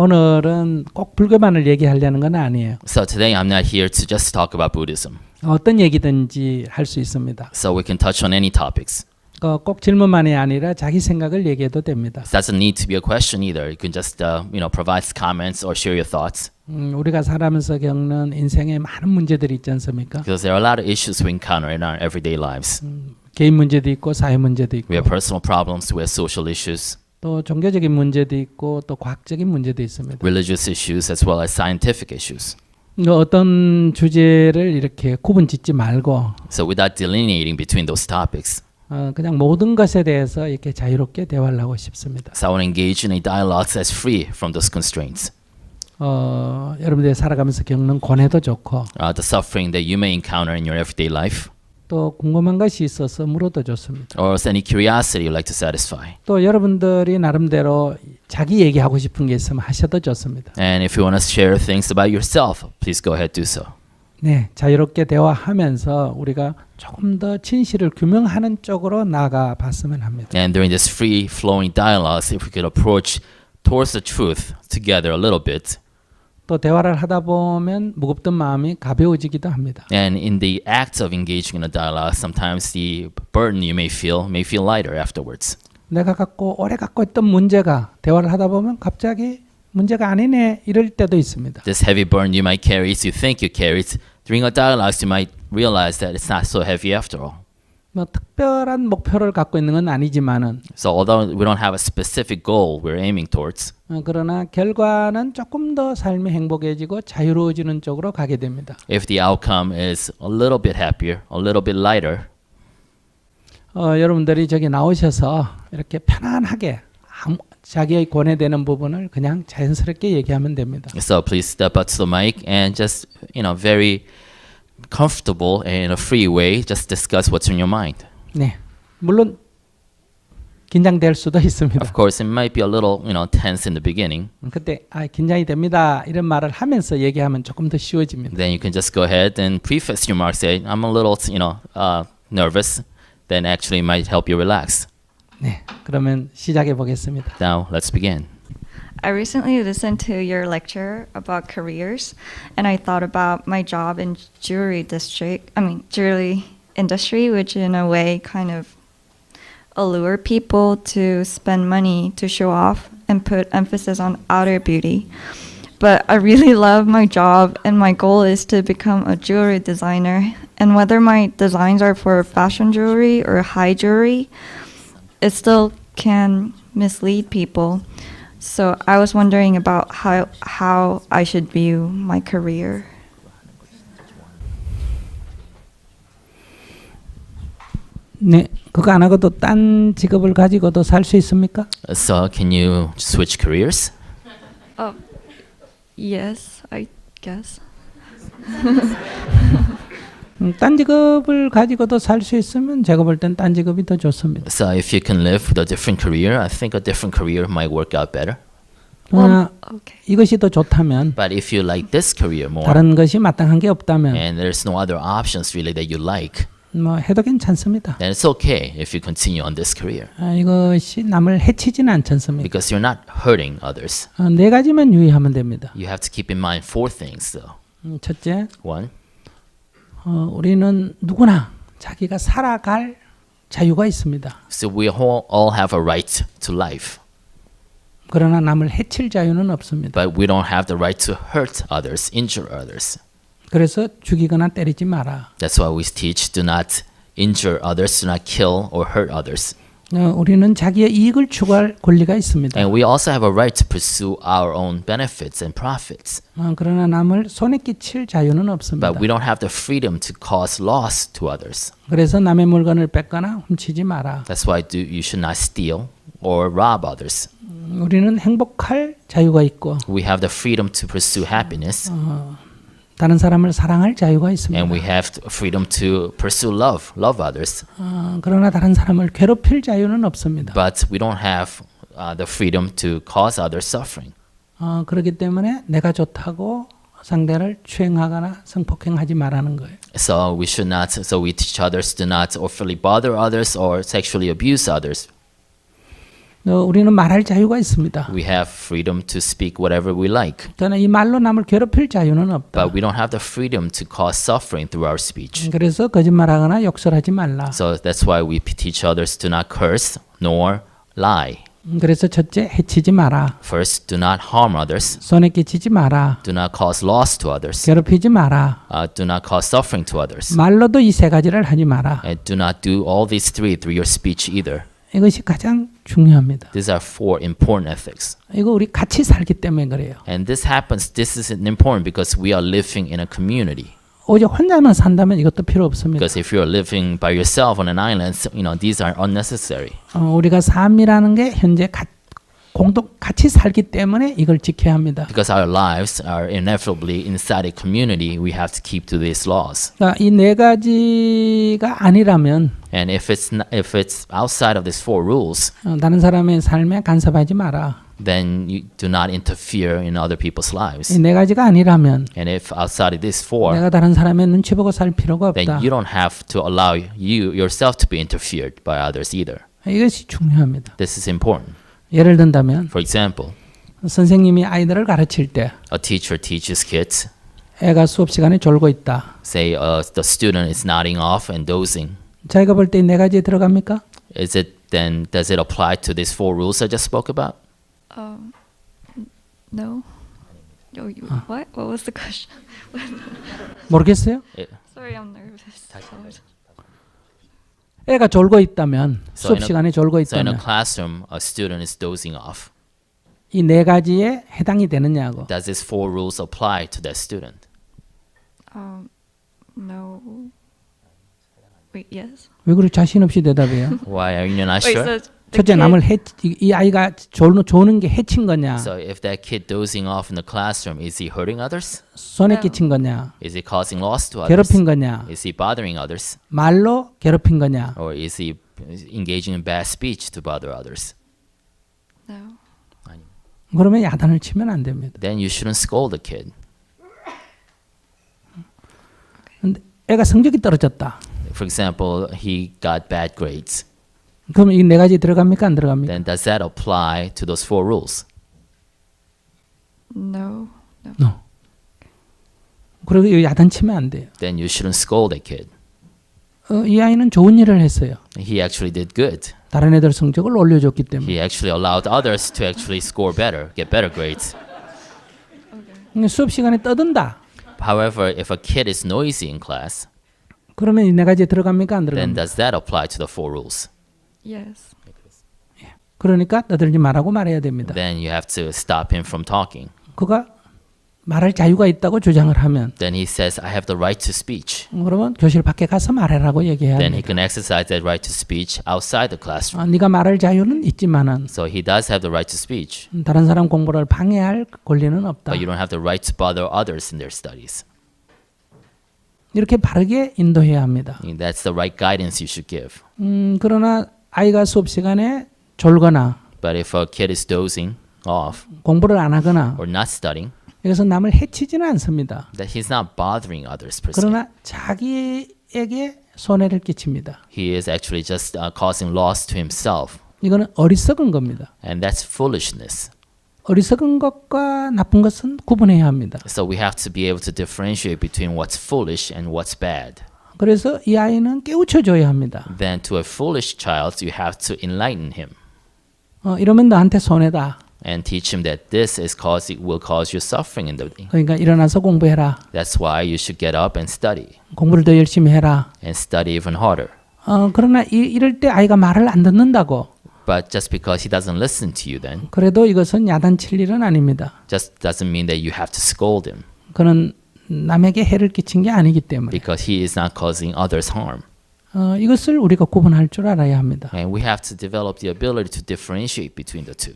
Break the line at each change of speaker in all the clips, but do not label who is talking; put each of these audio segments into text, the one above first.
오늘은 꼭 불교만을 얘기하려는 건 아니에요.
So today I'm not here to just talk about Buddhism.
어떤 얘기든지 할 수 있습니다.
So we can touch on any topics.
꼭 질문만이 아니라 자기 생각을 얘기해도 됩니다.
It doesn't need to be a question either. You can just provide comments or share your thoughts.
우리가 살아면서 겪는 인생에 많은 문제들이 있지 않습니까?
Because there are a lot of issues we encounter in our everyday lives.
개인 문제도 있고 사회 문제도 있고
We have personal problems, we have social issues,
또 종교적인 문제도 있고 또 과학적인 문제도 있습니다.
religious issues, as well as scientific issues.
어떤 주제를 이렇게 구분짓지 말고
So without delineating between those topics,
그냥 모든 것에 대해서 이렇게 자유롭게 대화를 하고 싶습니다.
so I want to engage in a dialogue that's free from those constraints.
여러분들이 살아가면서 겪는 고뇌도 좋고
The suffering that you may encounter in your everyday life,
또 궁금한 것이 있어서 물어도 좋습니다.
or any curiosity you'd like to satisfy.
또 여러분들이 나름대로 자기 얘기하고 싶은 게 있으면 하셔도 좋습니다.
And if you want to share things about yourself, please go ahead do so.
네, 자유롭게 대화하면서 우리가 조금 더 진실을 규명하는 쪽으로 나가 봤으면 합니다.
And during this free-flowing dialogues, if we could approach towards the truth together a little bit,
또 대화를 하다 보면 무겁던 마음이 가벼워지기도 합니다.
and in the act of engaging in a dialogue, sometimes the burden you may feel lighter afterwards.
내가 오래 갖고 있던 문제가 대화를 하다 보면 갑자기 문제가 아니네 이럴 때도 있습니다.
This heavy burden you might carry, you think you carried, during a dialogue, you might realize that it's not so heavy after all.
뭐 특별한 목표를 갖고 있는 건 아니지만은
So although we don't have a specific goal we're aiming towards,
그러나 결과는 조금 더 삶이 행복해지고 자유로워지는 쪽으로 가게 됩니다.
if the outcome is a little bit happier, a little bit lighter,
여러분들이 저기 나오셔서 이렇게 편안하게 자기의 고뇌되는 부분을 그냥 자연스럽게 얘기하면 됩니다.
so please step up to the mic and just, very comfortable and in a free way, just discuss what's in your mind.
네, 물론 긴장될 수도 있습니다.
Of course, it might be a little, tense in the beginning.
그때 긴장이 됩니다 이런 말을 하면서 얘기하면 조금 더 쉬워집니다.
Then you can just go ahead and preface your remarks, say, I'm a little, nervous. Then actually might help you relax.
네, 그러면 시작해 보겠습니다.
Now, let's begin.
I recently listened to your lecture about careers, and I thought about my job in jewelry industry, which in a way kind of allure people to spend money to show off and put emphasis on outer beauty. But I really love my job, and my goal is to become a jewelry designer. And whether my designs are for fashion jewelry or high jewelry, it still can mislead people. So I was wondering about how I should view my career.
네, 그거 안 하고도 딴 직업을 가지고도 살 수 있습니까?
So, can you switch careers?
Yes, I guess.
딴 직업을 가지고도 살 수 있으면 제가 볼 땐 딴 직업이 더 좋습니다.
So, if you can live with a different career, I think a different career might work out better.
Okay.
이것이 더 좋다면
But if you like this career more,
다른 것이 마땅한 게 없다면
and there's no other options really that you like,
뭐 해도 괜찮습니다.
then it's okay if you continue on this career.
이것이 남을 해치지는 않지 않습니까?
Because you're not hurting others.
네 가지만 유의하면 됩니다.
You have to keep in mind 4 things though.
첫째,
One,
우리는 누구나 자기가 살아갈 자유가 있습니다.
so we all have a right to life.
그러나 남을 해칠 자유는 없습니다.
But we don't have the right to hurt others, injure others.
그래서 죽이거나 때리지 마라.
That's why we teach do not injure others, do not kill or hurt others.
우리는 자기의 이익을 추구할 권리가 있습니다.
And we also have a right to pursue our own benefits and profits.
그러나 남을 손에 끼칠 자유는 없습니다.
But we don't have the freedom to cause loss to others.
그래서 남의 물건을 뺏거나 훔치지 마라.
That's why you should not steal or rob others.
우리는 행복할 자유가 있고
We have the freedom to pursue happiness.
다른 사람을 사랑할 자유가 있습니다.
And we have the freedom to pursue love others.
그러나 다른 사람을 괴롭힐 자유는 없습니다.
But we don't have the freedom to cause others suffering.
그렇기 때문에 내가 좋다고 상대를 추행하거나 성폭행하지 말라는 거예요.
So we should not. So we teach others do not overly bother others or sexually abuse others.
우리는 말할 자유가 있습니다.
We have freedom to speak whatever we like,
그러나 이 말로 남을 괴롭힐 자유는 없다.
but we don't have the freedom to cause suffering through our speech.
그래서 거짓말하거나 욕설하지 말라.
So that's why we teach others to not curse nor lie.
그래서 첫째 해치지 마라.
First, do not harm others.
손해 끼치지 마라.
Do not cause loss to others.
괴롭히지 마라.
Do not cause suffering to others.
말로도 이 세 가지를 하지 마라.
And do not do all these three through your speech either.
이것이 가장 중요합니다.
These are four important ethics.
이거 우리 같이 살기 때문에 그래요.
And this is important because we are living in a community.
오직 혼자만 산다면 이것도 필요 없습니다.
Because if you're living by yourself on an island, these are unnecessary.
우리가 삶이라는 게 현재 같이 살기 때문에 이걸 지켜야 합니다.
Because our lives are inevitably inside a community, we have to keep to these laws.
그러니까 이 네 가지가 아니라면
And if it's outside of these four rules,
다른 사람의 삶에 간섭하지 마라.
then you do not interfere in other people's lives.
이 네 가지가 아니라면
And if outside of these four,
내가 다른 사람의 눈치 보고 살 필요가
then
없다.
you don't have to allow you yourself to be interfered by others either.
이것이 중요합니다.
This is important.
예를 든다면
For example,
선생님이 아이들을 가르칠 때
a teacher teaches kids.
애가 수업 시간에 졸고 있다.
Say the student is nodding off and dozing.
자기가 볼 때 이 네 가지에 들어갑니까?
Does it apply to these four rules I just spoke about?
No. What? What was the question?
모르겠어요?
Sorry, I'm nervous.
애가 졸고 있다면
So
수업 시간에 졸고
So in a
있다면
classroom, a student is dozing off.
이 네 가지에 해당이 되느냐고.
Does these four rules apply to that student?
No. Wait, yes.
왜 그렇게 자신 없이 대답해요?
Why are you not
Wait,
sure?
so
첫째 남을 이 아이가 조는 게 해친 거냐?
So if that kid dozing off in the classroom, is he hurting others?
손해 끼친 거냐?
Is he causing loss to others?
괴롭힌 거냐?
Is he bothering others?
말로 괴롭힌 거냐?
Or is he engaging in bad speech to bother others?
no.
그러면 야단을 치면 안 됩니다.
Then you shouldn't scold the kid.
근데 애가 성적이 떨어졌다.
For example, he got bad grades.
그럼 이 네 가지 들어갑니까? 안 들어갑니까?
Then does that apply to those four rules?
No.
그리고 이 야단 치면 안 돼요.
Then you shouldn't scold the kid.
이 아이는 좋은 일을 했어요.
He actually did good.
다른 애들 성적을 올려줬기 때문에.
He actually allowed others to actually score better, get better grades.
수업 시간에 떠든다.
However, if a kid is noisy in class,
그러면 이 네 가지에 들어갑니까? 안
then
들어갑니까?
does that apply to the four rules?
Yes.
그러니까 떠들지 말라고 말해야 됩니다.
Then you have to stop him from talking.
그가 말할 자유가 있다고 주장을 하면
Then he says, I have the right to speech.
그러면 교실 밖에 가서 말해라고 얘기해야
Then he
합니다.
can exercise that right to speech outside the classroom.
네가 말할 자유는 있지만은
So he does have the right to speech,
다른 사람 공부를 방해할 권리는 없다.
but you don't have the right to bother others in their studies.
이렇게 바르게 인도해야 합니다.
And that's the right guidance you should give.
그러나 아이가 수업 시간에 졸거나
But if a kid is dozing off
공부를 안 하거나
or not studying,
이것은 남을 해치지는 않습니다.
that he's not bothering others per se.
그러나 자기에게 손해를 끼칩니다.
He is actually just causing loss to himself.
이거는 어리석은 겁니다.
And that's foolishness.
어리석은 것과 나쁜 것은 구분해야 합니다.
So we have to be able to differentiate between what's foolish and what's bad.
그래서 이 아이는 깨우쳐줘야 합니다.
Then to a foolish child, you have to enlighten him
이러면 너한테 손해다.
and teach him that this will cause you suffering in the day.
그러니까 일어나서 공부해라.
That's why you should get up and study
공부를 더 열심히 해라.
and study even harder.
그러나 이럴 때 아이가 말을 안 듣는다고.
But just because he doesn't listen to you then,
그래도 이것은 야단칠 일은 아닙니다.
just doesn't mean that you have to scold him
그는 남에게 해를 끼친 게 아니기 때문에
because he is not causing others harm.
이것을 우리가 구분할 줄 알아야 합니다.
And we have to develop the ability to differentiate between the two.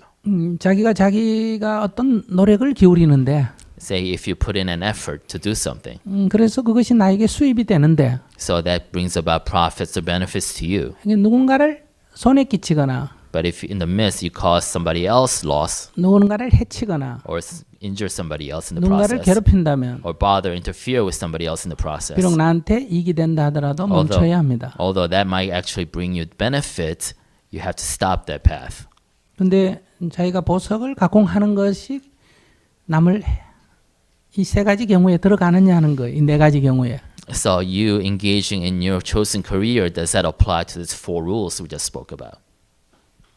자기가 어떤 노력을 기울이는데
Say if you put in an effort to do something,
그래서 그것이 나에게 수입이 되는데
so that brings about profits or benefits to you.
누군가를 손해 끼치거나
But if in the midst you cause somebody else loss
누군가를 해치거나
or injure somebody else in the
누군가를
process
괴롭힌다면
or bother interfere with somebody else in the process,
비록 나한테 이익이 된다 하더라도 멈춰야 합니다.
although that might actually bring you benefit, you have to stop that path.
근데 자기가 보석을 가공하는 것이 남을 이 세 가지 경우에 들어가느냐 하는 거예요. 이 네 가지 경우에.
So you engaging in your chosen career, does that apply to these 4 rules we just spoke about?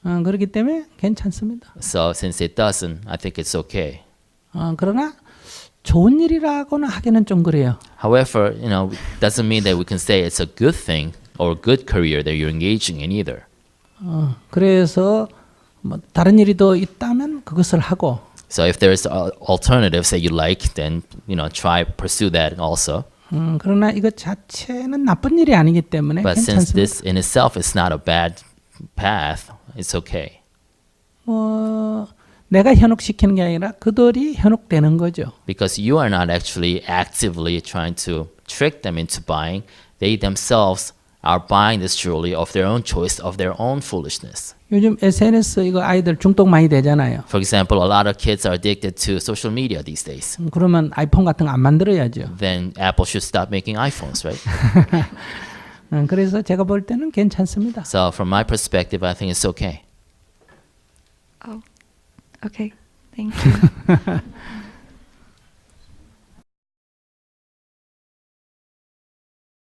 그렇기 때문에 괜찮습니다.
So since it doesn't, I think it's okay.
그러나 좋은 일이라고는 하기는 좀 그래요.
However, doesn't mean that we can say it's a good thing or a good career that you're engaging in either.
그래서 뭐 다른 일이 더 있다면 그것을 하고
So if there's alternatives that you like, then pursue that also.
그러나 이것 자체는 나쁜 일이 아니기 때문에
But since
괜찮습니다.
this in itself is not a bad path, it's okay.
내가 현혹시키는 게 아니라 그들이 현혹되는 거죠.
Because you are not actually actively trying to trick them into buying. They themselves are buying this jewelry of their own choice, of their own foolishness.
요즘 SNS 이거 아이들 중독 많이 되잖아요.
For example, a lot of kids are addicted to social media these days.
그러면 아이폰 같은 거 안 만들어야죠.
Then Apple should stop making iPhones, right?
그래서 제가 볼 때는 괜찮습니다.
So from my perspective, I think it's okay.
Oh, okay. Thank you.